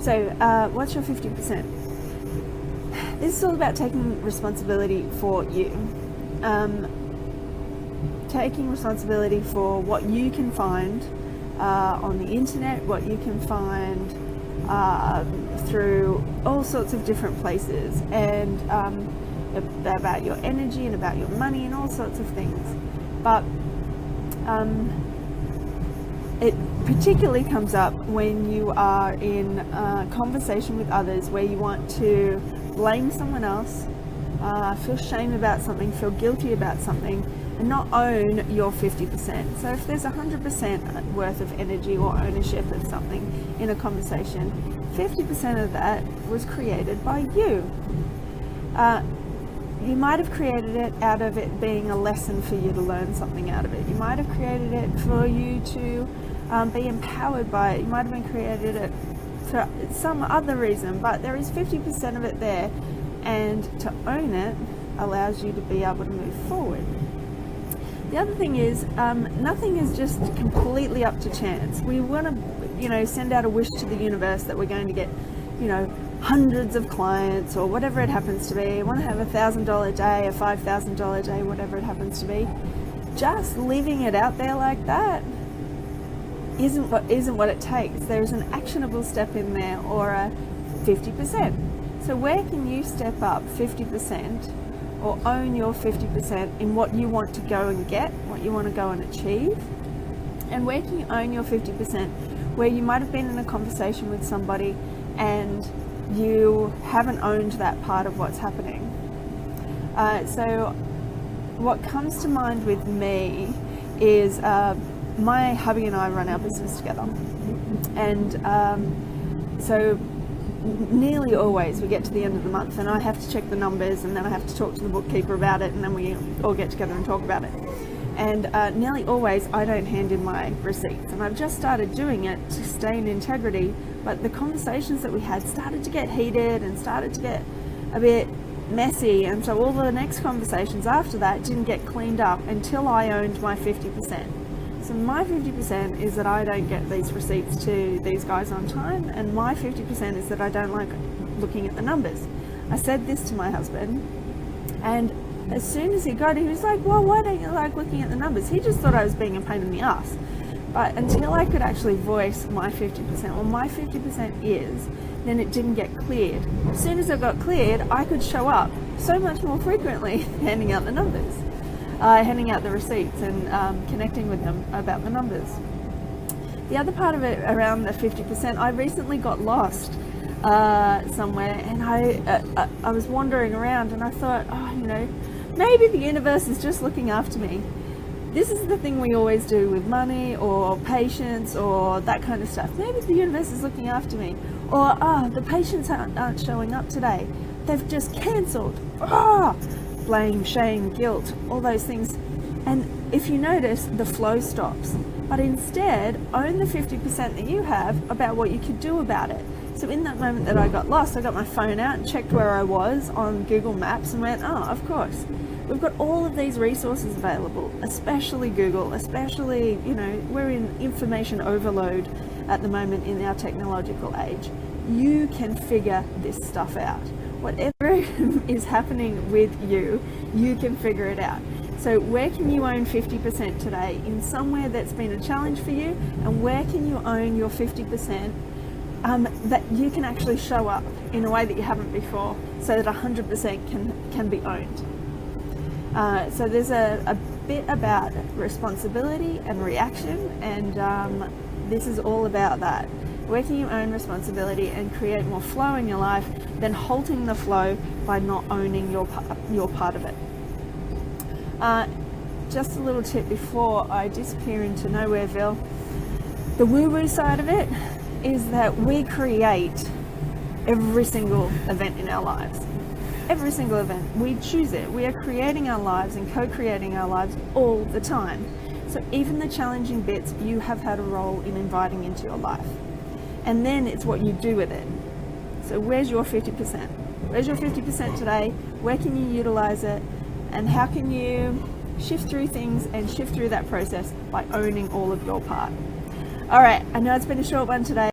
So what's your 50%? This is all about taking responsibility for you. Taking responsibility for what you can find on the internet, what you can find through all sorts of different places, and about your energy and about your money and all sorts of things. But it particularly comes up when you are in conversation with others where you want to blame someone else, feel shame about something, feel guilty about something, and not own your 50%. So if there's 100% worth of energy or ownership of something in a conversation, 50% of that was created by you. You might have created it out of it being a lesson for you to learn something out of it. You might have created it for you to be empowered by it. You might have been created it for some other reason, but there is 50% of it there, and to own it allows you to be able to move forward. The other thing is, nothing is just completely up to chance. We want to, send out a wish to the universe that we're going to get, hundreds of clients or whatever it happens to be. We want to have $1,000 a day, a $5,000 a day, whatever it happens to be. Just leaving it out there like that isn't what it takes. There's an actionable step in there, or a 50%. So where can you step up 50%? Or own your 50% in what you want to go and get, what you want to go and achieve? And where can you own your 50% where you might have been in a conversation with somebody and you haven't owned that part of what's happening? So what comes to mind with me is my hubby and I run our business together, and so nearly always we get to the end of the month and I have to check the numbers, and then I have to talk to the bookkeeper about it, and then we all get together and talk about it. And nearly always I don't hand in my receipts, and I've just started doing it to stay in integrity, but the conversations that we had started to get heated and started to get a bit messy, and so all the next conversations after that didn't get cleaned up until I owned my 50%. So my 50% is that I don't get these receipts to these guys on time, and my 50% is that I don't like looking at the numbers. I said this to my husband, and as soon as he got it, he was like, well, why don't you like looking at the numbers? He just thought I was being a pain in the ass. But until I could actually voice my 50%, well, my 50% is, then it didn't get cleared. As soon as it got cleared, I could show up so much more frequently handing out the numbers. Handing out the receipts and connecting with them about the numbers. The other part of it around the 50%, I recently got lost somewhere, and I was wandering around, and I thought, maybe the universe is just looking after me. This is the thing we always do with money or patience or that kind of stuff. Maybe the universe is looking after me. Or, the patients aren't showing up today. They've just cancelled. Blame, shame, guilt, all those things. And if you notice, the flow stops. But instead, own the 50% that you have about what you could do about it. So in that moment that I got lost, I got my phone out and checked where I was on Google Maps and went, of course. We've got all of these resources available, especially Google, especially, we're in information overload at the moment in our technological age. You can figure this stuff out. Whatever is happening with you, you can figure it out. So where can you own 50% today in somewhere that's been a challenge for you, and where can you own your 50% that you can actually show up in a way that you haven't before, so that 100% can be owned. So there's a bit about responsibility and reaction, and this is all about that. Where can you own responsibility and create more flow in your life than halting the flow by not owning your part of it? Just a little tip before I disappear into Nowhereville. The woo-woo side of it is that we create every single event in our lives. Every single event. We choose it. We are creating our lives and co-creating our lives all the time. So even the challenging bits, you have had a role in inviting into your life. And then it's what you do with it. So where's your 50%? Where's your 50% today? Where can you utilize it? And how can you shift through things and shift through that process by owning all of your part? All right, I know it's been a short one today.